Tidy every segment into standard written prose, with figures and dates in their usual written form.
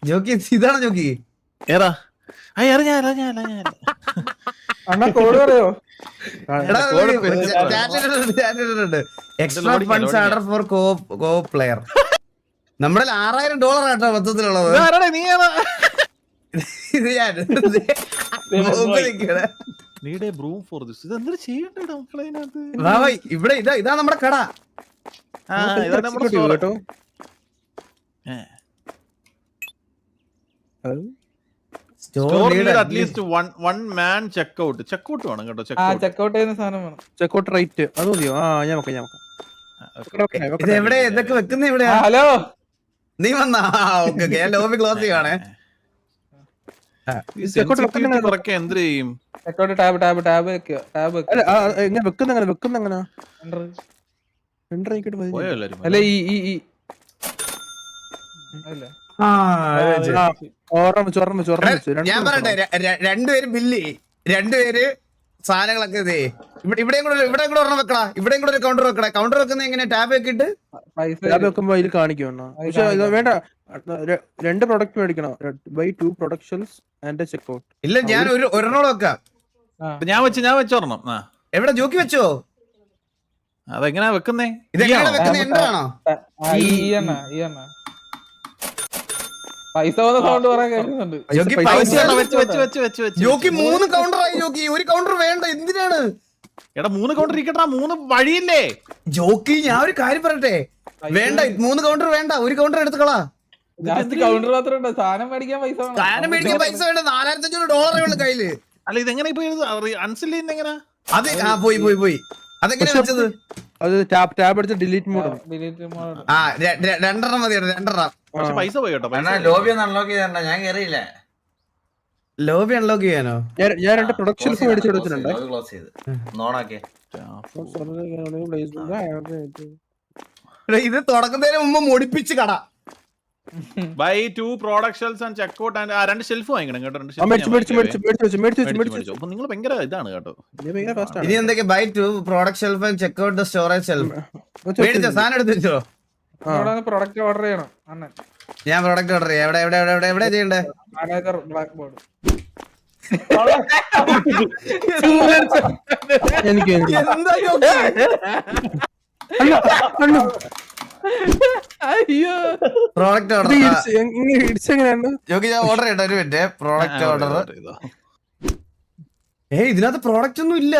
Jockey ഇതാണോ jockey? ഏതാ? Code പറയോ? എക്സ്ട്രാ ഫണ്ട്സ് ആർഡർ ഫോർ കോ പ്ലെയർ. നമ്മുടെ $6000 ആട്ടോ മൊത്തത്തിലുള്ളത്. ഇത് ഞാൻ ഇവിടെ ഇതാ നമ്മുടെ കട. കേട്ടോ ചെക്കൗട്ട് വേണം കേട്ടോ. ചെക്കൗട്ട് ചെയ്യുന്ന സാധനം വേണം. ചെക്കൗട്ട് റൈറ്റ് അത് മതിയോ? ഞാൻ ഇത് എവിടെ ഇതൊക്കെ വെക്കുന്ന എവിടെയാ? ഹലോ നീ വന്നാ? ഓക്കെ ഞാൻ ലോബി ക്ലോസ് ചെയ്യുവാണേ. എന്ത് ചെയ്യും? വെക്കുന്ന ഞാൻ പറയട്ടെ, രണ്ടുപേരും ബില്ല്, രണ്ടുപേര് സാധനങ്ങളൊക്കെ ഇതേ ഇവിടെയും കൂടെ ഒരെണ്ണം വെക്കടാ. ഇവിടെയും കൂടെ ഒരു കൗണ്ടർ വെക്കടാ. കൗണ്ടർ വെക്കുന്ന എങ്ങനെ? ടാബ് വെക്കിട്ട് വെക്കുമ്പോ അതിൽ കാണിക്കണം. പക്ഷെ വേണ്ട, 2 പ്രൊഡക്റ്റ് മേടിക്കണം. Buy 2 productions and checkout. ഇല്ല, ഞാൻ ഒരെണ്ണോട് വെക്കാം. ഞാൻ വെച്ചോർണം. എവിടെ ജോക്കി വെച്ചോ? അതെങ്ങനെയാ വെക്കുന്നേ? ഇതെങ്ങനെ വെക്കുന്ന? എന്താണോ പൈസ സൗണ്ട് പറയാൻ കേൾക്കുന്നുണ്ട്. ജോക്കി 3 കൗണ്ടറായി. ജോക്കി ഒരു കൗണ്ടർ വേണ്ട. എന്തിനാണ്? എടാ 3 കൗണ്ടർ ഇരിക്കട്ടാ, 3 വഴിയില്ലേ? ജോക്കി ഞാൻ ഒരു കാര്യം പറയട്ടെ, വേണ്ട 3 കൗണ്ടർ വേണ്ട, ഒരു കൗണ്ടർ എടുത്തുകളാ. കൗണ്ടർ മാത്രം സാധനം മേടിക്കാൻ പൈസ വേണ്ട. $4500 ഉള്ളു കയ്യില്. അല്ല ഇതെങ്ങനെ അൺസെൽ ചെയ്യുന്ന എങ്ങനെ? അത് പോയി അതെങ്ങനെ വെച്ചത്? അത് ടാബ് അടിച്ച് ഡിലീറ്റ് മോഡ്. 2 മതി. 2 പൈസ പോയി കേട്ടോ. ലോബി ഒന്ന് അൺലോക്ക് ചെയ്തണ്ട, ഞാൻ കേറിയില്ല. ലോബി അൺലോക്ക് ചെയ്യാനോ? ഞാൻ 2 പ്രൊഡക്ഷൻസ് മേടിച്ചെടുത്തിട്ടുണ്ട്. ക്ലോസ് ചെയ്ത് നോണാക്കിയ. ഇത് തുടക്കുന്നതിന് മുമ്പ് മുടിപ്പിച്ച് കട. Buy 2 productions and checkout and 2 shelf വാങ്ങിക്കണം കേട്ടോ. നിങ്ങൾ ഭയങ്കര ഇതാണ് കേട്ടോ. ഇനി എന്തൊക്കെ? Buy 2 product shelf and checkout the storage shelf. മേടിച്ചോ? സാധനം എടുത്ത് വെച്ചോ? പ്രൊഡക്റ്റ് ഓർഡർ ചെയ്യണം. ഞാൻ പ്രൊഡക്റ്റ് ഓർഡർ ചെയ്യാം. എവിടെ ചെയ്യണ്ടേ? Black board. അയ്യോ, പ്രോഡക്റ്റ് ഓർഡർ ജോക്കി ഞാൻ ഓർഡർ ചെയ്യട്ടെ. ഒരു മിനിറ്റ്. Product order. ഇതിനകത്ത് പ്രോഡക്റ്റ് ഒന്നും ഇല്ല.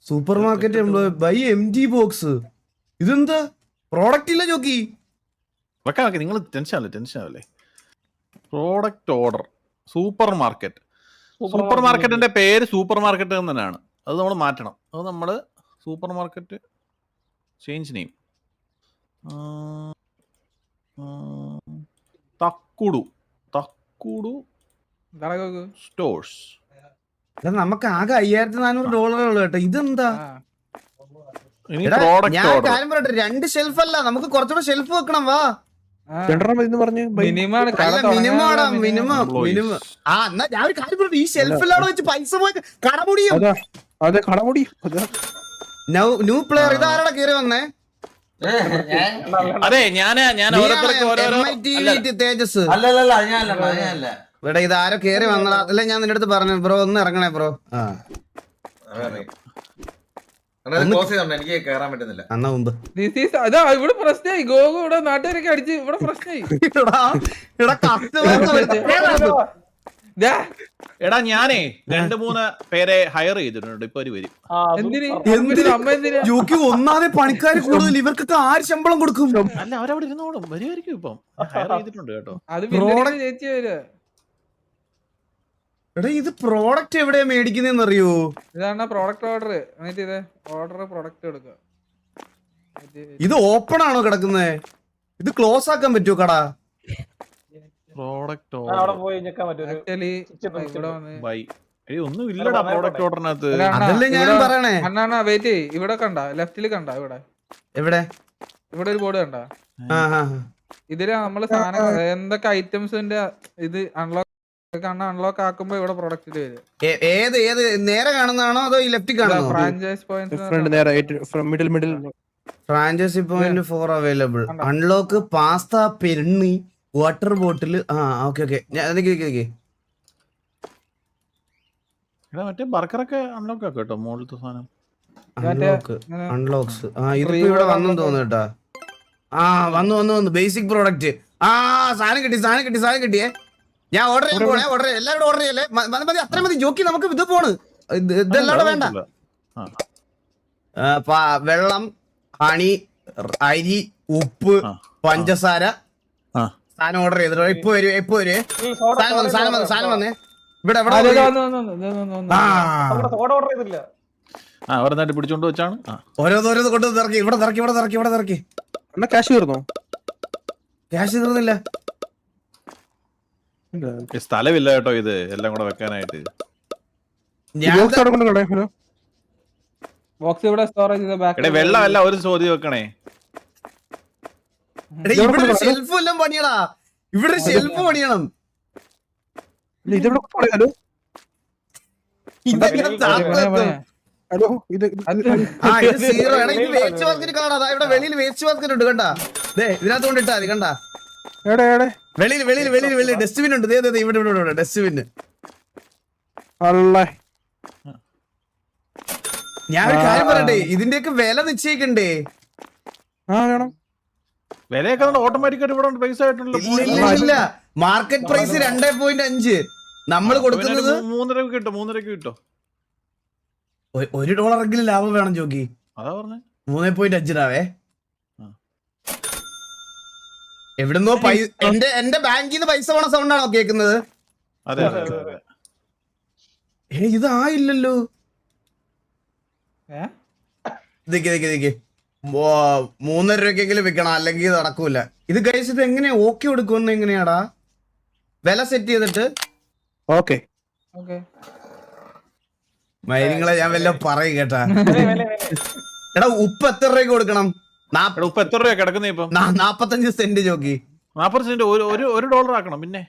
Supermarket employee by MG box. ഇതെന്താ? പ്രോഡക്റ്റ് ഇല്ല ജോക്കി. നിങ്ങൾ ടെൻഷൻ ആവല്ലേ. പ്രോഡക്റ്റ് ഓർഡർ സൂപ്പർ മാർക്കറ്റിന്റെ പേര് സൂപ്പർ മാർക്കറ്റ് തന്നെയാണ്. അത് നമ്മൾ മാറ്റണം. അത് നമ്മൾ supermarket change name Thakkudu stores. നമുക്ക് ആകെ $5400 ഉള്ളു കേട്ടോ. ഇതെന്താ? ഞാൻ കാര്യം പറയട്ടെ, 2 ഷെൽഫ് അല്ല, നമുക്ക് കുറച്ചുകൂടെ ഷെൽഫ് വെക്കണം. വാ, മിനിമം. മിനിമം. എന്നാ ഞാൻ ഒരു കാര്യം പറയട്ടെ, ഈ ഷെൽഫിലാണ് വെച്ച് പൈസ പോയി കടമുടിയും. New player. ഇതാരാണ് കയറി വന്നേ? അതെ ഞാൻ തേജസ്. അല്ലല്ല ഞാനല്ല. ഇവിടെ ഇതാരോ കയറി വന്നടാ. അല്ല ഞാൻ നിന്റെ അടുത്ത് പറഞ്ഞു ബ്രോ ഒന്ന് ഇറങ്ങണേ ബ്രോ. എനിക്ക് കേറാൻ പറ്റുന്നില്ല. അന്ന മുമ്പ് ഇവിടെ പ്രശ്നമായി. ഗോഗു ഇവിടെ നാട്ടുകാരൊക്കെ അടിച്ച് ഇവിടെ പ്രശ്നമായി. എടാ ഞാനേ 2-3 പേരെ ഹയർ ചെയ്തിട്ടുണ്ട്. ഇപ്പൊ ഒരു വരും. ജോക്കി ഒന്നാമതെ പണിക്കാര് കൂടുതൽ. ഇവർക്കൊക്കെ ആര് ശമ്പളം കൊടുക്കും? അല്ല അവരവിടെ ഇരുന്നോളും. വരുമായിരിക്കും. ഇപ്പം ഹയർ ചെയ്തിട്ടുണ്ട് കേട്ടോ. എടാ ഇത് പ്രോഡക്റ്റ് എവിടെയാ മേടിക്കുന്നതെന്ന് അറിയോ? ഇതാണ് പ്രോഡക്റ്റ് ഓർഡർ. പ്രൊഡക്റ്റ് എടുക്കുക. ഇത് ഓപ്പൺ ആണോ കിടക്കുന്നത്? ഇത് ക്ലോസ് ആക്കാൻ പറ്റുമോ കട? പ്രോഡക്റ്റ് ഒന്നും ഇല്ലടാ പ്രോഡക്റ്റ് ഓർഡറിനകത്ത്. അതല്ലേ ഞാൻ പറയണേ. അണ്ണാ വെയിറ്റ്. ഇവിടെ കണ്ട ലെഫ്റ്റില് കണ്ട ഇവിടെ ഒരു ബോർഡ് കണ്ട. ഇതില് നമ്മള് സാധനം എന്തൊക്കെ ഐറ്റംസിന്റെ ഇത് അൺലോക്ക് ആക്കുമ്പോ ഇവിടെ പ്രൊഡക്റ്റ് വരും. ഏത് നേരെ കാണുന്നതാണോ അതോ ലെഫ്റ്റ് കാണുന്നോ? Franchise point franchisee point 4 available. Unlock pasta, പെരുണ്ണി, വാട്ടർ ബോട്ടിൽ. ഓക്കെ മറ്റേ ബർഗറൊക്കെ അൺലോക്ക് ആക്കാം കേട്ടോ മുകളിലത്തെ സാധനം. അൺലോക്സ്. ഇതിപ്പോ ഇവിടെ വന്നു തോന്നുന്നു കേട്ടാ. വന്നു ബേസിക് പ്രോഡക്റ്റ്. സാധനം കിട്ടിയേ. ഞാൻ ഓർഡർ ചെയ്യാൻ പോണേ. എല്ലാവരും ഓർഡർ ചെയ്യല്ലേ. മതി അത്ര മതി ജോക്കി. നമുക്ക് ഇത് പോണ്. ഇതെല്ലാം വേണ്ട. വെള്ളം, ഹണി, അരി, ഉപ്പ്, പഞ്ചസാര. സാധനം ഓർഡർ ചെയ്തിട്ടോ. ഇപ്പൊ വരും സാധനം വന്നേ. ഇവിടെ അവരെന്നായിട്ട് പിടിച്ചോണ്ട് വെച്ചാണ് ഓരോന്ന് കൊണ്ട് ഇറക്കി. ഇവിടെ ഇറക്കി. ക്യാഷ് തീർന്നോ? ക്യാഷ് തീർന്നില്ല. സ്ഥലമില്ല കേട്ടോ ഇത് എല്ലാം കൂടെ വെക്കാനായിട്ട്. ബോക്സ് ഇവിടെ സ്റ്റോറേജ് വെള്ളമല്ല ഒരു ചോദ്യം വെക്കണേ. ഇവിടെ ഷെൽഫ് എല്ലാം പണിയടാ. ഇവിടെ ഷെൽഫ് പണിയണം. വെളിയിൽ വേസ്റ്റ് ബാസ്കറ്റ് ഉണ്ട് കണ്ടാ. ഇതിനകത്ത് കൊണ്ട് ഇട്ടാ മതി. കണ്ടാ വെളിയിൽ ഡസ്റ്റ്ബിൻ ഉണ്ട്. ഇവിടെ ഡസ്റ്റ്ബിന്. ഞാനൊരു കാര്യം പറയട്ടെ, ഇതിന്റെയൊക്കെ വില നിശ്ചയിക്കണ്ടേ? വിലയൊക്കെ ഓട്ടോമാറ്റിക്കായിട്ട് ഇവിടെ പൈസ ഇല്ല. Market price 2.5. നമ്മൾ കൊടുക്കുന്നത് 3 കിട്ടും. $1 ലാഭം വേണം ജോക്കി. അതാ പറഞ്ഞ 3.5 എവിടുന്നോ എന്റെ ബാങ്കിൽ നിന്ന് പൈസ പോണ സൗണ്ട് ആണോ കേക്കുന്നത്? ഇതായില്ലല്ലോ. ദിക്ക് 3.5 രൂപക്കെങ്കിലും വിൽക്കണം, അല്ലെങ്കിൽ ഇത് നടക്കൂല. ഇത് ഗൈസ് ഇത് എങ്ങനെയാ ഓക്കെ കൊടുക്കുമെന്ന്? എങ്ങനെയാടാ വില സെറ്റ് ചെയ്തിട്ട്? ഓക്കെ മൈനിങ്ങളെ ഞാൻ വല്ല പറയും കേട്ടാ. എടാ ഉപ്പ് എത്ര രൂപയ്ക്ക് കൊടുക്കണം? ഉപ്പ് എത്ര രൂപ കിടക്കുന്ന ഇപ്പൊ? 45 സെന്റ് ജോക്കി. 40 സെന്റ് $1 ആക്കണം. പിന്നെ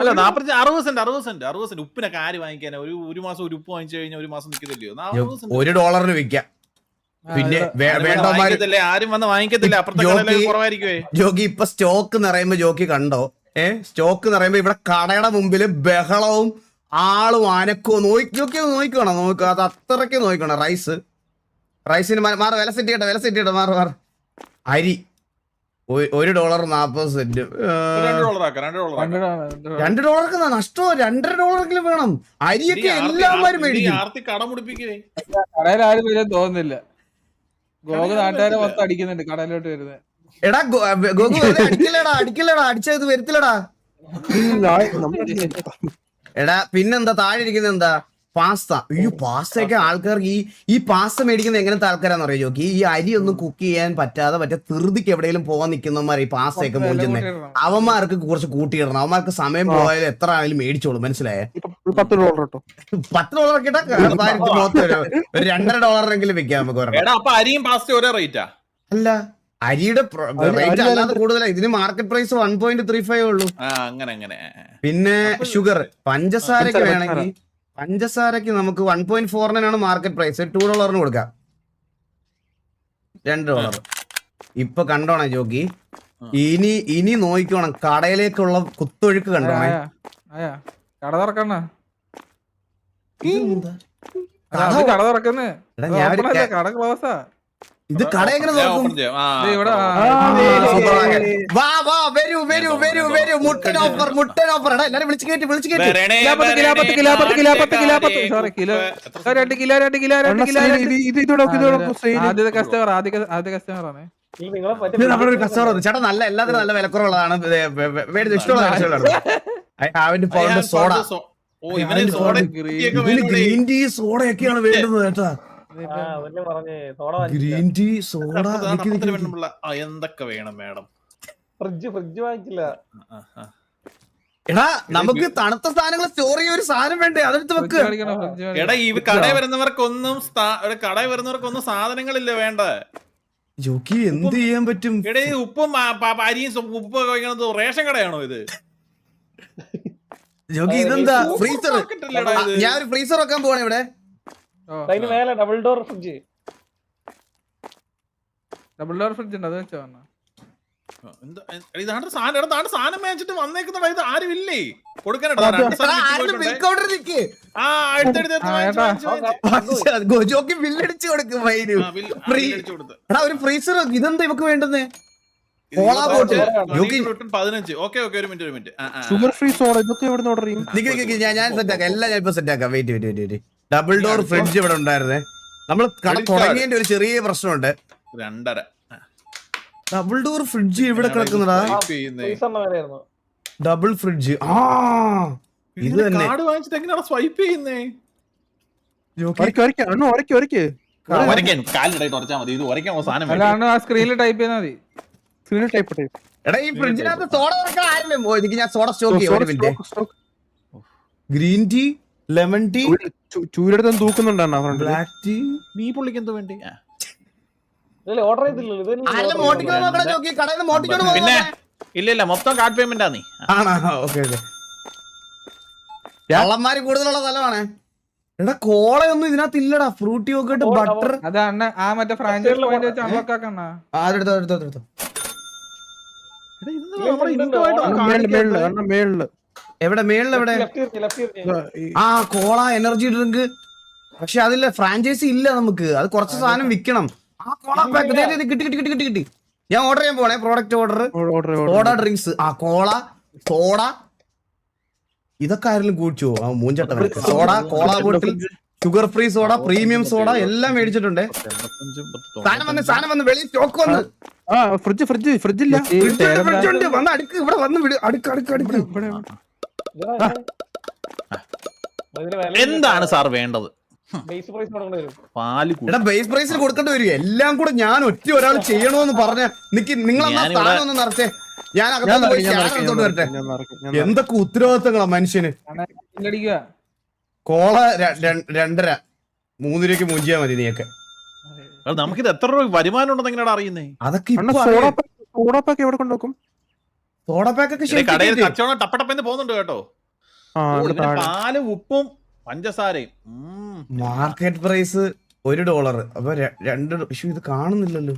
അല്ല 60 സെന്റ് ഉപ്പിനൊക്കെ ആര് വാങ്ങിക്കാനാ? ഒരു മാസം ഒരു ഉപ്പ് വാങ്ങിച്ചു കഴിഞ്ഞാൽ ഒരു മാസം നിൽക്കത്തില്ലയോ? $1 വിൽക്കാം. പിന്നെ വേണ്ടമാര് ആരും വന്ന് വാങ്ങിക്കത്തില്ല. അപ്പുറത്തെ കുറവായിരിക്കുവേ ജോക്കി. ഇപ്പൊ സ്റ്റോക്ക് നിറയുമ്പോ ജോക്കി കണ്ടോ? സ്റ്റോക്ക് നിറയുമ്പോ ഇവിടെ കടയുടെ മുമ്പില് ബഹളവും ആളും അനക്കോ. നോക്കണം. അത് അത്രയ്ക്ക് നോക്കണം. റൈസിന് മാറി വില സെറ്റ് ചെയ്യട്ടെ. മാറി അരി $1 40 $2 നഷ്ടമോ? $2.5 വേണം. അരിയൊക്കെ എല്ലാവരും മേടിക്കും. കടയിൽ ആരും വരാൻ തോന്നുന്നില്ല. ഗോകു നാട്ടുകാരെ മൊത്തം അടിക്കുന്നുണ്ട് കടയിലോട്ട് വരുന്നത്. എടാ ഗോകു അടിക്കല്ലടാ അടിച്ചത് വരത്തില്ലടാ. എടാ പിന്നെന്താ താഴെ ഇരിക്കുന്നത്? എന്താ പാസ്ത. പാസ്തയൊക്കെ ആൾക്കാർക്ക് ഈ പാസ്ത മേടിക്കുന്നത് എങ്ങനത്തെ ആൾക്കാരാന്ന് അറിയോ ജോക്കി? ഈ അരി ഒന്നും കുക്ക് ചെയ്യാൻ പറ്റാതെ മറ്റേ ധൃതിക്ക് എവിടെയെങ്കിലും പോകാൻ നിൽക്കുന്നവന്മാർ ഈ പാസ്തയൊക്കെ മേടിക്കുന്നത്. അവന്മാർക്ക് കുറച്ച് കൂട്ടിയിടണം. അവന്മാർക്ക് സമയം പോയാലും എത്ര ആണെങ്കിലും മേടിച്ചോളൂ. മനസ്സിലായേ? $10 കിട്ടാ ഒരു $2.5 വിൽക്കാം നമുക്ക്. അല്ല അരിയുടെ റേറ്റ് അല്ലാതെ കൂടുതലാണ്. ഇതിന് മാർക്കറ്റ് പ്രൈസ് 1.35 ഉള്ളൂ. പിന്നെ ഷുഗർ, പഞ്ചസാരക്ക് വേണമെങ്കിൽ പഞ്ചസാരക്ക് നമുക്ക് 1.49 മാർക്കറ്റ് പ്രൈസ്. $2 കൊടുക്കാം. $2. ഇപ്പൊ കണ്ടോണേ ജോക്കി. ഇനി നോക്കിക്കോണം കടയിലേക്കുള്ള കുത്തൊഴുക്ക് കണ്ടോണേ. കട തുറക്കണ കട ക്ലോസാ. ഇത് കട എങ്ങനെ നോക്കും? മുട്ടൻ ഓഫർ. എല്ലാരും വിളിച്ചു കയറ്റി. ആദ്യത്തെ കസ്റ്റമർ ആണ്. നമ്മളൊരു കസ്റ്റമർ ചേട്ടാ. എല്ലാത്തിനും നല്ല വിലക്കുറവുള്ളതാണ്. ഇഷ്ടമുള്ള സോഡ. ഗ്രീൻ ടീ സോഡയൊക്കെയാണ് വേണ്ടുന്നത് കേട്ടാ. ഗ്രീൻ ടീ സോഡ എന്തൊക്കെ വേണം മാഡം? ഫ്രിഡ്ജ് വാങ്ങിച്ചില്ല. എടാ നമുക്ക് തണുത്ത സാധനങ്ങൾ സ്റ്റോർ ചെയ്യാൻ ഒരു സാധനം വേണ്ടേ? അതെടുത്ത് വെക്ക്. എടാ ഈ കടയിൽ വരുന്നവർക്കൊന്നും സാധനങ്ങളില്ല വേണ്ട ജോക്കി. എന്ത് ചെയ്യാൻ പറ്റും? എടേ ഉപ്പും അരിയും ഉപ്പ് കഴിക്കണത് റേഷൻ കടയാണോ ഇത്? ജോക്കി ഇതെന്താ ഫ്രീസർ? ഞാൻ ഒരു ഫ്രീസർ വെക്കാൻ പോവാണ് ഇവിടെ. Double door fridge. Double door fridge ഉണ്ട് അത് വെച്ചോ ഇതാണ് സാധനം മേടിച്ചിട്ട് വന്നേക്കുന്ന ഇത് ആരും ഇല്ലേ കൊടുക്കാനോ ഗോജോക്ക് ബില്ലടിച്ചു കൊടുക്കും ഒരു ഫ്രീസർ. ഇതെന്താ ഇവക്ക് വേണ്ടുന്നേ? 15. ഓക്കെ ഒരു മിനിറ്റ്. ഷുഗർ ഫ്രീ സോഡ ഇതൊക്കെ എവിടെ ഓർഡർ ചെയ്യും? ഞാൻ സെറ്റ് ആക്കാം, എല്ലാം ഞാൻ ഇപ്പൊ സെറ്റ് ആക്കാം. വെയിറ്റ്. ഡബിൾ ഡോർ ഫ്രിഡ്ജ് ഇവിടെ ഉണ്ടായിരുന്നേ. നമ്മൾ കട തുടങ്ങിയതിന്റെ ഒരു ചെറിയ പ്രശ്നമുണ്ട്. 2.5 ഡബിൾ ഡോർ ഫ്രിഡ്ജ് ഇവിടെ കിടക്കുന്നടാ. Double fridge. ഇത് തന്നെ കാർഡ് വാങ്ങിച്ചിട്ട് എങ്ങനെയാണ് സ്വൈപ്പ് ചെയ്യുന്നേ? സ്ക്രീനിൽ ടൈപ്പ് ചെയ്താൽ മതി. എടാ ഈ ഫ്രിഡ്ജിനകത്ത് സോഡ തുറക്കാൻ ആരില്ലേ? എനിക്ക് ഞാൻ സോഡ സ്റ്റോക്ക് ചെയ്യാം. ഗ്രീൻ ടീ, ലെമൺ ടീ, ചൂരെടുത്ത് തൂക്കുന്നുണ്ടാ ബ്ലാക്ക് ടീ. നീ പുള്ളിക്ക് എന്തോ വേണ്ടി? പിന്നെ ഇല്ല മൊത്തം കാർഡ് പേയ്മെന്റ് നീ. കള്ളന്മാര് കൂടുതലുള്ള സ്ഥലമാണ്. എടാ കോളയൊന്നും ഇതിനകത്ത് ഇല്ലടാ. Fruity yogurt, butter. അതാണ് ആ മറ്റേ ഫ്രാഞ്ചൈസ് പോയിന്റ് വെച്ച് അൺലോക്ക് ആക്കണ. അതെടുത്തോ. എവിടെ മേളിൽ എവിടെ? Cola, energy drink. പക്ഷെ അതില്ല, ഫ്രാഞ്ചൈസി ഇല്ല നമുക്ക്. അത് കുറച്ച് സാധനം വിൽക്കണം. കിട്ടി. ഞാൻ ഓർഡർ ചെയ്യാൻ പോണേ. Product order drinks. Cola, soda. ഇതൊക്കെ ആരെങ്കിലും കൂടിച്ചോ? മൂഞ്ചട്ട soda, cola bottle, sugar free soda, premium soda എല്ലാം മേടിച്ചിട്ടുണ്ട്. സാധനം വന്ന് വെളിയിൽ സ്റ്റോക്ക് വന്ന്. ഫ്രിഡ്ജില്ല. വന്ന് അടുക്ക്, ഇവിടെ വന്ന് വിട്. അടുക്ക്. എന്താണ് സാർ വേണ്ടത്? ബേസ് പ്രൈസിൽ കൊടുക്കേണ്ടി വരും. എല്ലാം കൂടെ ഞാൻ ഒരാൾ ചെയ്യണോന്ന് പറഞ്ഞ നിങ്ങളെന്നാ സ്ഥാനം ഒന്ന് നിറച്ചേ. ഞാൻ അകത്തോട്ട് വരട്ടെ. എന്തൊക്കെ ഉത്തരവാദിത്തങ്ങളാ മനുഷ്യന്. കോള 2.5 3 രൂപയ്ക്ക് മൂഞ്ചിയാ മതി നീയൊക്കെ. നമുക്കിത് എത്ര രൂപ വരുമാനം ഉണ്ടെന്ന് എങ്ങനെയാണ് അറിയുന്നേ? അതൊക്കെ സോഡാപ്പൊക്കെ എവിടെ കൊണ്ടുവെക്കും? സോഡാപ്പൊക്കെ കടയിൽ കച്ചവടം ടപ്പടപ്പെന്ന് പോകുന്നുണ്ട് കേട്ടോ. പാലും ഉപ്പും പഞ്ചസാരയും. Market price $1. അപ്പൊ 2 ഇത് കാണുന്നില്ലല്ലോ.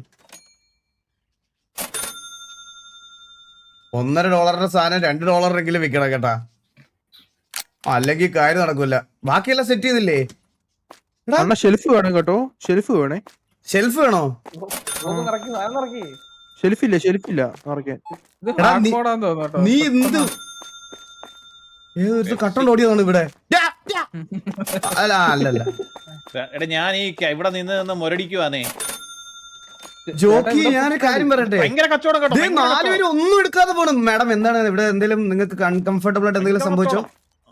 $1.5 സാധനം $2 വിൽക്കണം കേട്ടാ. അല്ലെങ്കിൽ കാര്യം നടക്കൂല. ബാക്കിയെല്ലാം സെറ്റ് ചെയ്തില്ലേ? ഷെൽഫ് വേണം കേട്ടോ. ഷെൽഫ് വേണോ? ഷെൽഫില്ല നീ എന്ത് ഏതൊരു കട്ടൻ ഓടിയതാണ് ഇവിടെ. അല്ല എടാ ഞാൻ ഈ ഇവിടെ നിന്ന് മുരടിക്കുവാന്നേ. ജോക്കി ഞാനൊരു കാര്യം പറയട്ടെ. ഭയങ്കര കച്ചവടം കേട്ടോ. 4 പേര് ഒന്നും എടുക്കാതെ പോണം. മാഡം എന്താണ് ഇവിടെ എന്തെങ്കിലും നിങ്ങൾക്ക് അൺകംഫർട്ടബിൾ ആയിട്ട് എന്തെങ്കിലും സംഭവിച്ചോ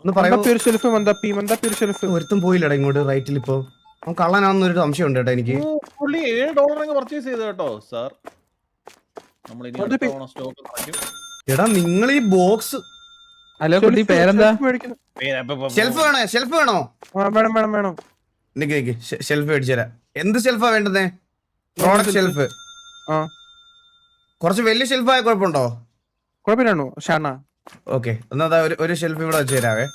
ഒന്ന് പറയാമോ? ഒരുത്തും പോയില്ലടാ ഇങ്ങോട്ട് റൈറ്റിൽ. ഇപ്പൊ അവൻ കള്ളനാണെന്നൊരു സംശയം ഉണ്ട് കേട്ടോ എനിക്ക്. പുള്ളി $7 പർച്ചേസ് ചെയ്തു കേട്ടോ സാർ. എടാ നിങ്ങൾ ഈ ബോക്സ് പേരെന്താ? ഷെൽഫ് വേണോ? വേണം. നിക്ക് ഷെൽഫ് മേടിച്ചു തരാം. എന്ത് ഷെൽഫാ വേണ്ടത്? Product shelf. കുറച്ച് വലിയ ഷെൽഫായ കുഴപ്പമുണ്ടോ? കുഴപ്പമില്ലാണോ ഷാണ? ഓക്കെ എന്നാ ഒരു ഷെൽഫ് ഇവിടെ വെച്ച് തരാവേ.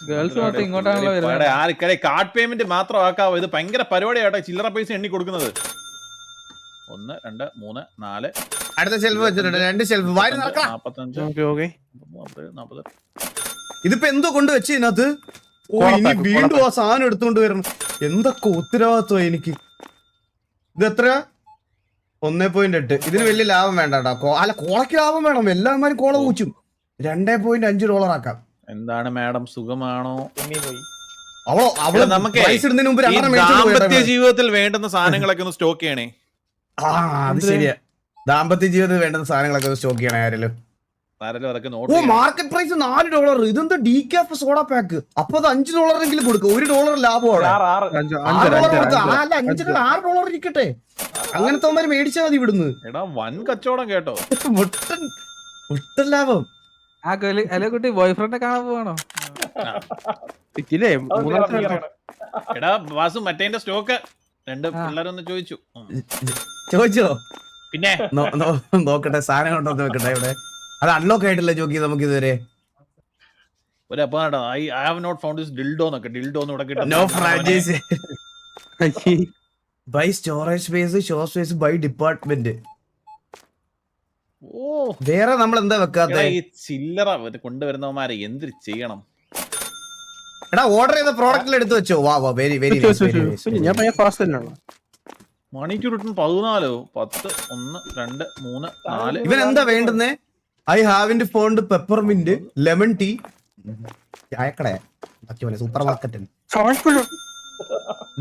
ഗേൾസ് ഇങ്ങോട്ടാണല്ലോ വരുന്നത്. കാർഡ് പേയ്മെന്റ് മാത്രം ആക്കാവോ? ഇത് ഭയങ്കര പരിപാടിയാട്ടോ. ചില്ലറ പൈസ എണ്ണി കൊടുക്കുന്നത്. 1 2 3 4. അടുത്ത ഷെൽഫ് വെച്ചിട്ടുണ്ട്. 2 ഷെൽഫ്. 45 40. ഇതിപ്പോ എന്തോ കൊണ്ട് വെച്ച് ഇതിനകത്ത്. ഇനി വീണ്ടും ആ സാധനം എടുത്തോണ്ട് വരണം. എന്തൊക്കെ ഉത്തരവാദിത്വം എനിക്ക്. ഇത് എത്ര? 1.8. ഇതിന് വലിയ ലാഭം വേണ്ട കേട്ടോ. അല്ല കോളയ്ക്ക് ലാഭം വേണം. എല്ലാവരും കോള കൂച്ചും. $2.5 ആക്കാം. എന്താണ് മാഡം സുഖമാണോ? നമുക്ക് ജീവിതത്തിൽ വേണ്ടുന്ന സാധനങ്ങളൊക്കെ ഒന്ന് സ്റ്റോക്ക് ചെയ്യണേ. അത് ശരിയാ. ദാമ്പത്യ ജീവിതത്തിൽ വേണ്ടുന്ന സാധനങ്ങളൊക്കെ ഒന്ന് സ്റ്റോക്ക് ചെയ്യണേ ആരെങ്കിലും. Market price $4. ഇതെന്താ ഡീകാഫ് സോഡ പാക്ക്. അപ്പൊ അത് $5 കൊടുക്കും. $1 ലാഭമാണ്. $6 ഇരിക്കട്ടെ. അങ്ങനത്തെ മേടിച്ചാൽ മതി ഇവിടുന്ന്. എടാ വൻ കച്ചവടം കേട്ടോ. ഒട്ടും ലാഭം. ആ കുട്ടി ബോയ് ഫ്രണ്ട് കാണാൻ പോവാണോ? എടാ വാസു മറ്റേ സ്റ്റോക്ക് 2 പിള്ളേരൊന്ന് ചോദിച്ചോ? പിന്നെ നോക്കട്ടെ സാധനം ഉണ്ടോ നോക്കട്ടെ. ഇവിടെ അത് അൺലോക്ക് ആയിട്ടില്ല ജോക്കി നമുക്ക് ഇതുവരെ. Buy storage space, show space, buy department. ഓ വേറെ നമ്മൾ എന്താ വെക്കാത്ത? ഈ ചില്ലറ കൊണ്ടുവരുന്നവന്മാരെ എന്ത് ചെയ്യണം? എടാ ഓർഡർ ചെയ്ത പ്രോഡക്റ്റിൽ എടുത്ത് വെച്ചോ. വാ വാ, വെരി വെരി ഞാൻ ഭയങ്കര ഫാസ്റ്റ് തന്നെയാണ്. Money to return 14, 10, 1, 2, 3, 4. ഇവൻ എന്താ വേണ്ടുന്നേ? I haven't found peppermint, lemon tea, ചായക്കട, supermarket,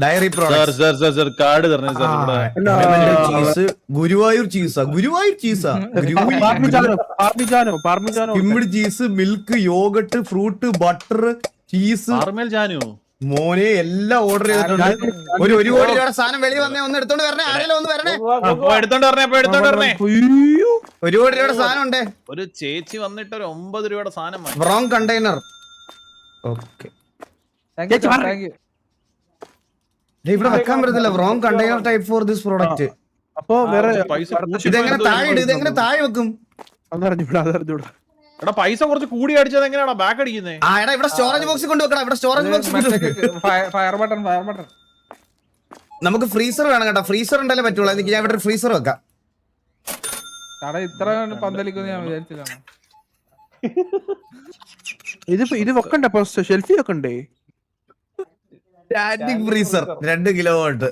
dairy product, card തരണേ സാർ. ചീസ്, ഗുരുവായൂർ ചീസാ, ഗുരുവായൂർ ചീസാ, കിമ്മിഡ് cheese, milk, yoghurt, fruit, butter, cheese, മോനെ എല്ലാം ഓർഡർ ചെയ്തിട്ടുണ്ട്. ഒരു കോടി രൂപയുടെ സാധനം വെളിയിൽ വന്നേ, ഒന്ന് എടുത്തോണ്ട് വരണേ. ആരെങ്കിലും ഒന്ന് വരണേ. 1 കോടി രൂപയുടെ സാധനം ഉണ്ടേ. ഒരു ചേച്ചി വന്നിട്ട് ഒരു 9 രൂപയുടെ സാധനം വാങ്ങി. Wrong container. ഓക്കെ, ഇവിടെ വെക്കാൻ പറ്റത്തില്ല. Wrong container type for this product. അപ്പൊ വേറെ ഇതെങ്ങനെ താഴെ ഇടും? ഇതെങ്ങനെ താഴെ വെക്കും? അതറിഞ്ഞൂടാ. എടാ പൈസ കുറച്ച് കൂടി അടിച്ചത് എങ്ങനെയാടാ ബാക്ക് അടിക്കുന്നേ? ആ എടാ ഇവിടെ സ്റ്റോറേജ് ബോക്സ് കൊണ്ട് വെക്കണം. ഇവിടെ സ്റ്റോറേജ് ബോക്സ് ഫയർ ബട്ടൺ നമുക്ക് ഫ്രീസർ വേണം കേട്ടോ. ഫ്രീസർ ഉണ്ടല്ലേ പറ്റുള്ളൂ. എനിക്ക് ഞാൻ ഇവിടെ ഒരു ഫ്രീസർ വെക്കാം. കട ഇത്ര പന്തലിക്കുന്ന ഞാൻ വിചാരിച്ചില്ല. ഇത് വെക്കണ്ടേ? ഷെൽഫി വെക്കണ്ടേ? Standing freezer 2 kilowatt.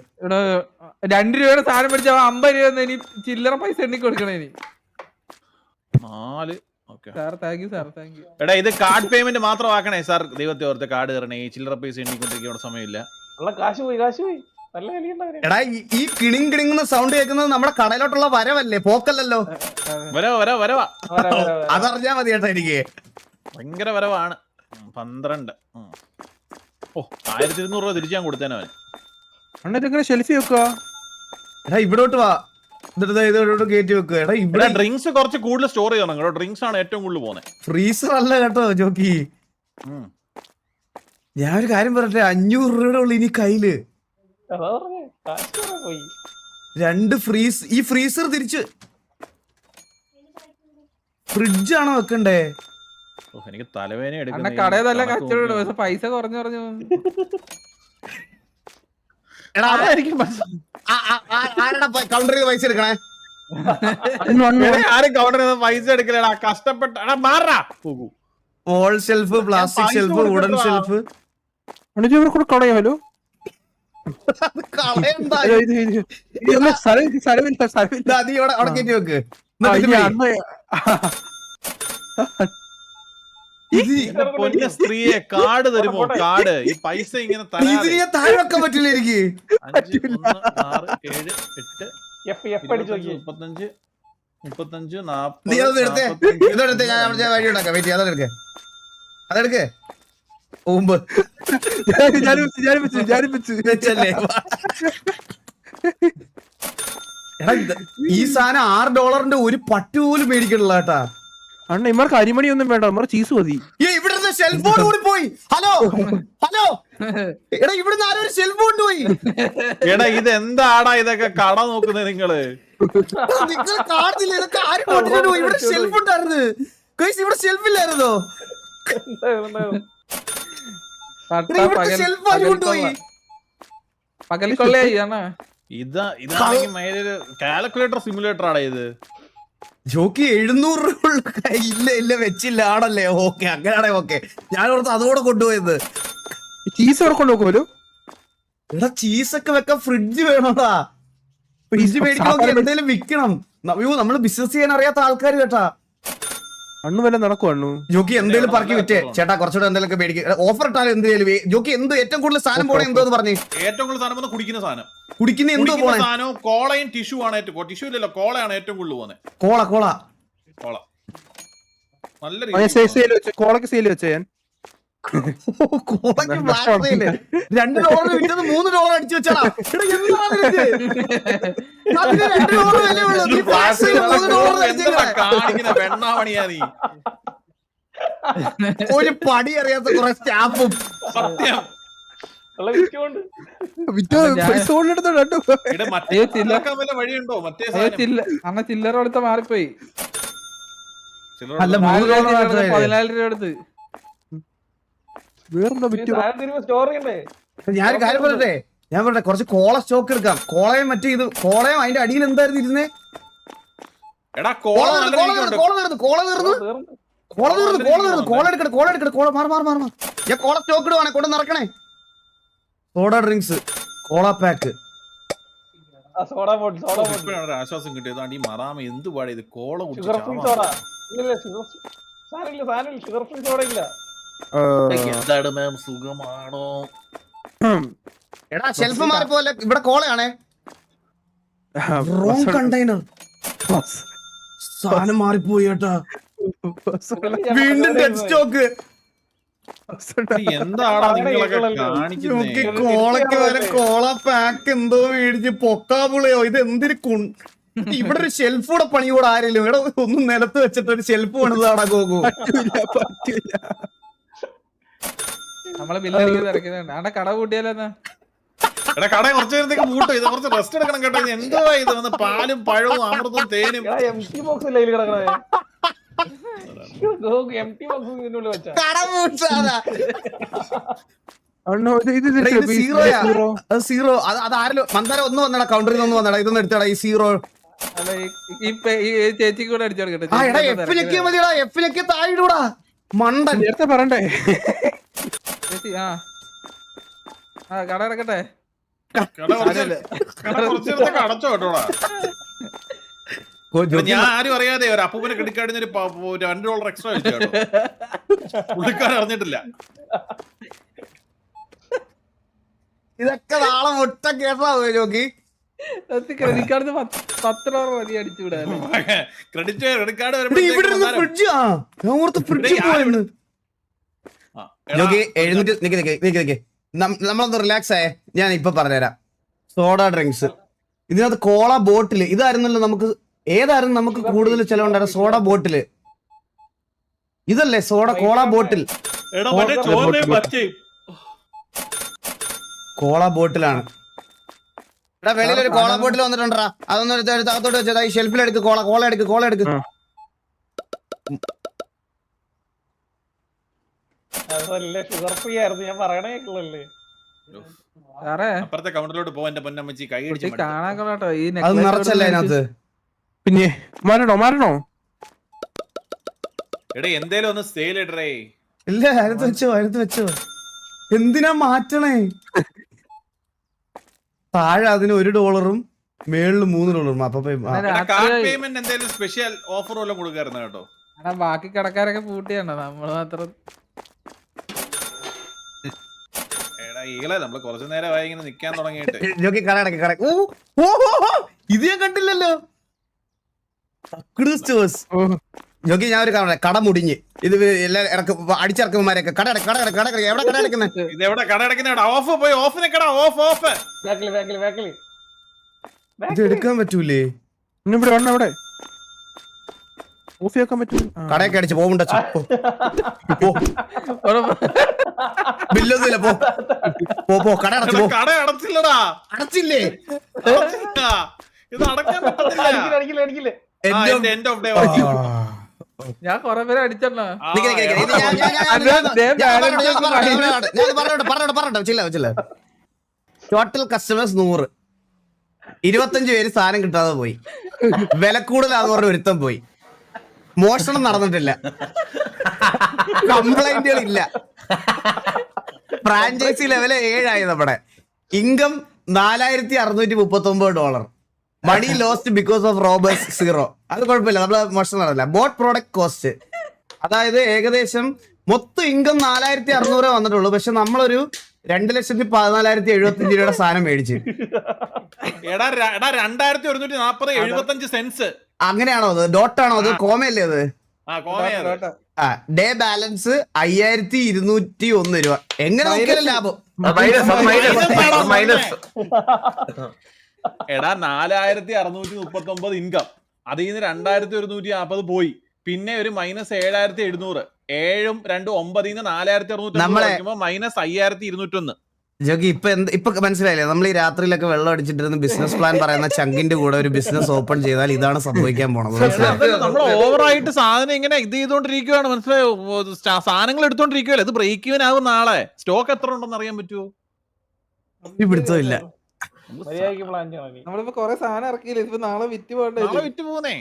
2 രൂപയുടെ സാധനം മേടിച്ച 50 രൂപ ഇനി ചില്ലറ പൈസ എണ്ണി കൊടുക്കണേ. 4. എടാ ഇത് കാർഡ് പേയ്മെന്റ് മാത്രം ആക്കണേ സാർ. ദൈവത്തെ ഓർത്ത് കാർഡ് തരണേ. ഈ ചില്ലറ പൈസ എണ്ണിക്കൊണ്ടിരിക്കുന്ന സമയമില്ല. എടാ ഈ കിണിങ് കിണിങ്ങുന്ന സൗണ്ട് കേൾക്കുന്നത് നമ്മുടെ കടയിലോട്ടുള്ള വരവല്ലേ, പോക്കല്ലല്ലോ. വരവാ അതറിഞ്ഞാ മതി കേട്ടോ. എനിക്ക് ഭയങ്കര വരവാണ്. 12. ഓ 1200 രൂപ തിരിച്ചു ഞാൻ കൊടുത്തേനെ അവന്. അണ്ണാ ഷെൽഫി വെക്കുക. എടാ ഇവിടോട്ട് വാ. ഇതോട്ട് കയറ്റി വെക്കുക. എടാ ഇവിടെ ഡ്രിങ്ക്സ് കുറച്ച് കൂടുതൽ സ്റ്റോർ ചെയ്യണം കേട്ടോ. ഡ്രിങ്ക്സ് ആണ് ഏറ്റവും കൂടുതൽ പോകുന്നത്. ഫ്രീസർ അല്ല കേട്ടോ ജോക്കി. ഞാൻ ഒരു കാര്യം പറയട്ടെ, 500 രൂപയുടെ ഉള്ളു ഇനി കയ്യില്. 2 ഫ്രീസ്. ഈ ഫ്രീസർ തിരിച്ച് ഫ്രിഡ്ജാണോ വെക്കണ്ടേ? എനിക്ക് തലവേദന എടുക്കുന്ന കടയതല്ല കച്ചവടം. പക്ഷെ പൈസ കുറഞ്ഞു പറഞ്ഞു. കൗണ്ടർ ചെയ്ത് പൈസ എടുക്കണേ. ആരും കൗണ്ടർ ചെയ്ത് പൈസ എടുക്കലടാ. കഷ്ടപ്പെട്ട wall shelf, plastic shelf, wooden shelf. കളയാലോ? വെക്ക്. സ്ത്രീയെ കാർഡ് തരുമോ? കാർഡ് ഈ പൈസ ഇങ്ങനെ താഴെ വെക്കാൻ പറ്റില്ല എനിക്ക്. 5, 6, 7, 8, 35, 35, 40. അതെടുക്ക്. ഈ സാധനം $6 ഒരു പട്ട് പോലും മേടിക്കണില്ല കേട്ടാ. അണ്ണ ഇമാർക്ക് അരിമണി ഒന്നും വേണ്ട. ഇമാർ ചീസ് മതി. ഇവിടുന്ന് ഷെൽഫോൺ കൂടി പോയി. ഹലോ ഹലോ എടാ ഇവിടുന്ന് ആരോ ഒരു ഷെൽഫോൺ പോയി. എടാ ഇത് എന്താടാ ഇതൊക്കെ കട നോക്കുന്നത് നിങ്ങള്? നിങ്ങൾ കാണുന്നില്ല ഇതൊക്കെ? ആരും കൊണ്ടിട്ട് പോയി. ഇവിടെ ഷെൽഫ് ഉണ്ടായിരുന്നു. ഇവിടെ ഷെൽഫില്ലായിരുന്നോ? ഷെൽഫ് ആരും കൊണ്ടുപോയി. ഇതാണെങ്കിൽ കാൽക്കുലേറ്റർ സിമുലേറ്റർ ആടാ ഇത്. ജോക്കി 700 രൂപ ഇല്ല വെച്ചില്ല ആണല്ലേ? ഓക്കെ അങ്ങനെയാണെ ഓക്കെ. ഞാൻ ഓർത്ത് അതോടെ കൊണ്ടുപോയത്. ചീസ് അവിടെ കൊണ്ടുപോകുമല്ലോ. എടാ ചീസൊക്കെ വെക്കാൻ ഫ്രിഡ്ജ് വേണോടാ. ഫ്രിഡ്ജ് മേടിക്കണമെങ്കിൽ എന്തെങ്കിലും വിൽക്കണം. നമ്മള് ബിസിനസ് ചെയ്യാൻ അറിയാത്ത ആൾക്കാർ കേട്ടാ. അണ്ണു വല്ല നടക്കുവാണു. ജോക്കി എന്തെങ്കിലും പറക്കി വിറ്റേ ചേട്ടാ. കുറച്ചുകൂടെ എന്തെങ്കിലും മേടിക്കും. ഓഫർ ഇട്ടാലും എന്തെങ്കിലും. ജോക്കി ഏറ്റവും കൂടുതൽ സാധനം പോണേ എന്തോ പറഞ്ഞേ? ഏറ്റവും കൂടുതൽ സാധനം കുടിക്കുന്ന സാധനം. കുടിക്കുന്ന എന്തോ പോണേ സാധനം കോളയും ടിഷ്യൂ ആണ്. ടിഷ്യൂ ഇല്ലല്ലോ, കോളയാണ് ഏറ്റവും കൂടുതൽ പോകുന്നത്. കോള നല്ല കോളക്ക് സെയിൽ വെച്ച ഞാൻ $2 വിറ്റത് $3 അടിച്ചു വെച്ചാ. ഒരു പടി അറിയാത്ത കുറെ സ്റ്റാഫും. സത്യം ചില്ലറ എടുത്ത മാറിപ്പോയി. അല്ല $14 രൂപ എടുത്ത് വേറെന്താ ഞാൻ കാര്യം പറയട്ടെ. ഞാൻ പറയട്ടെ കുറച്ച് കോള സ്റ്റോക്ക് എടുക്കാം. കോളയും മറ്റേ ഇത് കോളയും അതിന്റെ അടിയിൽ എന്തായിരുന്നു ഇരുന്നേ? എടാ കോള മാറി ഞാൻ കോള സ്റ്റോക്ക് ഇടുവാണെ കൊണ്ട് നടക്കണേ. സോഡ ഡ്രിങ്ക്സ്, കോള പാക്ക്. ആശ്വാസം കിട്ടിയത് ഈ മറാമ എന്ത് പാടെ ഇത് കോള എന്താണ് മാം സുഖമാണോ? എടാ ഷെൽഫ് മാറിപ്പോലെ ഇവിടെ കോളയാണേ. Wrong container. സാധനം മാറിപ്പോയി കേട്ടാ. വീണ്ടും ഡെഡ് സ്റ്റോക്ക്. എന്താടാ നിങ്ങളൊക്കെ കാണിക്കുന്നേ? കോളയ്ക്ക് വരെ കോള പാക്ക് എന്തോ മേടിച്ച് പൊക്കാപുളിയോ ഇത് എന്തിരി ഇവിടെ ഒരു ഷെൽഫ് കൂടെ പണി കൂടെ ആരെങ്കിലും ഇവിടെ ഒന്നും നിലത്ത് വെച്ചിട്ട് ഒരു ഷെൽഫ് പണിതാടാ ഗോകു. നമ്മളെ ബില്ലടിക്കുന്നത് ഇറക്കുന്നുണ്ട്. കട കൂട്ടിയാലെന്നാ? എടാ കട കുറച്ചു നേരത്തേക്ക് പൂട്ടോ. ഇത് കുറച്ച് റെസ്റ്റ് എടുക്കണം കേട്ടോ. ഇത് എന്തോ ഇത് വന്ന് പാലും പഴവും അമൃതവും തേനും. സീറോ അത് ആരല്ലോ മന്ദാര ഒന്ന് വന്നടാ. കൗണ്ടറിൽ നിന്ന് വന്നടാ. ഇതൊന്നും എടുത്തടാ ഈ സീറോ. ചേച്ചിക്ക് കൂടെ അടിച്ചോട്ടെ. എഫിനൊക്കെ മതിയടാ. എഫിനൊക്കെ താഴെടാ മണ്ടൻ. നേരത്തെ പറയണ്ടേ? ചേച്ചി കട ഇറക്കട്ടെ. അടച്ചോ കേട്ടോടാ. ഞാൻ ആരും അറിയാതെ ഒരു അപ്പൂപ്പനെ ക്രെഡിറ്റ് കാർഡിന് ഒരു $2 എക്സ്ട്രാ വെച്ചോ. പുള്ളിക്കാരൻ അറിഞ്ഞിട്ടില്ല. ഇതൊക്കെ നാളെ മുട്ട കേട്ടാ നോക്കി. ക്രെഡിറ്റ് കാർഡ് $10 മതി അടിച്ചുവിടാ. ക്രെഡിറ്റ് കാർഡ് നമ്മളൊന്ന് റിലാക്സ് ആയേ. ഞാൻ ഇപ്പൊ പറഞ്ഞുതരാം. സോഡ ഡ്രിങ്ക്സ്, ഇതിനകത്ത് കോള ബോട്ടില്. ഇതായിരുന്നല്ലോ നമുക്ക് ഏതായിരുന്നു നമുക്ക് കൂടുതൽ ചെലവുണ്ടായിരുന്നു? സോഡ ബോട്ടില് ഇതല്ലേ? കോള ബോട്ടിൽ. കോള ബോട്ടിലാണ്. എടാ വെളിയിലൊരു കോള ബോട്ടിൽ വന്നിട്ടുണ്ടാ. അതൊന്നും അകത്തോട്ട് വെച്ചതാ. ഈ ഷെൽഫിലെടുക്ക്. കോള എടുക്ക്. അപ്പുറത്തെ കൗണ്ടറിലോട്ട് പോവാൻ എന്റെ പൊന്നമ്മച്ചി കൈ അത് നിറച്ചല്ലേ അതിനകത്ത്? പിന്നെ മാറണോ? എടാ എന്തേലും ഒന്ന് സെയിൽ ഇടറേ. ഇല്ല അടുത്ത് വെച്ചോ. എന്തിനാ മാറ്റണേ? താഴെ അതിന് $1 മേളില് $3. അപ്പൊ കാർഡ് പേയ്മെന്റ് എന്തേലും സ്പെഷ്യൽ ഓഫർ വല്ലതും കൊടുക്കാറുണ്ട് കേട്ടോ. ബാക്കി കടക്കാരൊക്കെ പൂട്ടിയാണ്. നമ്മള് മാത്രം ഈകളെ നമ്മള് കുറച്ചു നേരമായി ഇങ്ങനെ നിക്കാൻ തുടങ്ങിയിട്ട്. ഇത് ഞാൻ കണ്ടില്ലല്ലോ. ജോക്കി ഞാൻ ഒരു കട മുടിഞ്ഞ് ഇത് എല്ലാം അടിച്ചിറക്കുമാരൊക്കെ കട എവിടെ കട അടക്കുന്നത്? ഇത് എവിടെ കട അടക്കുന്ന? ഓഫ് പോയി ഓഫ് നിക്കടാ. ഓഫ് ഇത് എടുക്കാൻ പറ്റൂലേ? ഇവിടെ ഓഫ് ചെയ്യാൻ പറ്റൂ. കടയൊക്കെ അടിച്ച് പോകണ്ട. ബില്ലൊന്നുമില്ല. പോ കട അടച്ചു. കട അടച്ചില്ലടാ. അടച്ചില്ലേ? ഇത് അടക്കാൻ പറ്റത്തില്ല. ഞാൻ കൊറേ പേരെ അടിച്ചോ. Total customers 100. 25 പേര് സാധനം കിട്ടാതെ പോയി. വില കൂടുതലാന്ന് പറഞ്ഞ ഒരുത്തം പോയി. മോഷണം നടന്നിട്ടില്ല. കംപ്ലൈന്റുകളില്ല. ഫ്രാഞ്ചൈസി ലെവല് 7 ആയി. നമ്മുടെ income $4639. Money lost because of robbers 0. അത് കുഴപ്പമില്ല, നമ്മള് മോശം നടന്നില്ല. ബോട്ട് പ്രോഡക്റ്റ് കോസ്റ്റ്, അതായത് ഏകദേശം മൊത്തം ഇൻകം 4600 വന്നിട്ടുള്ളൂ. പക്ഷെ നമ്മളൊരു 2,14,075 സാധനം മേടിച്ച്. 2140 അങ്ങനെയാണോ? അത് ഡോട്ടാണോ? അത് കോമയല്ലേ? അത് ഡേ ബാലൻസ് 5201 രൂപ. എങ്ങനെ നോക്കിയാലും ലാഭം. എടാ 4639 ഇൻകം, അതിൽ നിന്ന് 2140 പോയി. പിന്നെ ഒരു -7700. 7ഉം 2ഉം 9 -4600 -5201. ജോക്കി ഇപ്പൊ മനസ്സിലായില്ലേ? നമ്മൾ ഈ രാത്രിയിലൊക്കെ വെള്ളം അടിച്ചിട്ടിരുന്ന ബിസിനസ് പ്ലാൻ പറയുന്ന ചങ്കിന്റെ കൂടെ ഒരു ബിസിനസ് ഓപ്പൺ ചെയ്താൽ ഇതാണ് സംഭവിക്കാൻ പോണത്. നമ്മൾ ഓവറായിട്ട് സാധനം ഇങ്ങനെ ഇത് ചെയ്തോണ്ടിരിക്കുവാണ്, മനസ്സിലായോ? സാധനങ്ങൾ എടുത്തോണ്ടിരിക്കുവല്ലേ, ഇത് ബ്രേക്ക് ഈവൻ ആകും നാളെ. സ്റ്റോക്ക് എത്ര ഉണ്ടെന്ന് അറിയാൻ പറ്റുമോ? പിടുത്തമില്ല. നമ്മളിപ്പോ കൊറേ സാധനം ഇറക്കിയില്ല, ഇപ്പൊ നാളെ വിറ്റ് പോകണ്ടേ. വിറ്റ് പോകുന്നേ,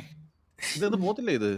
ഇത് പോത്തില്ല ഇത്.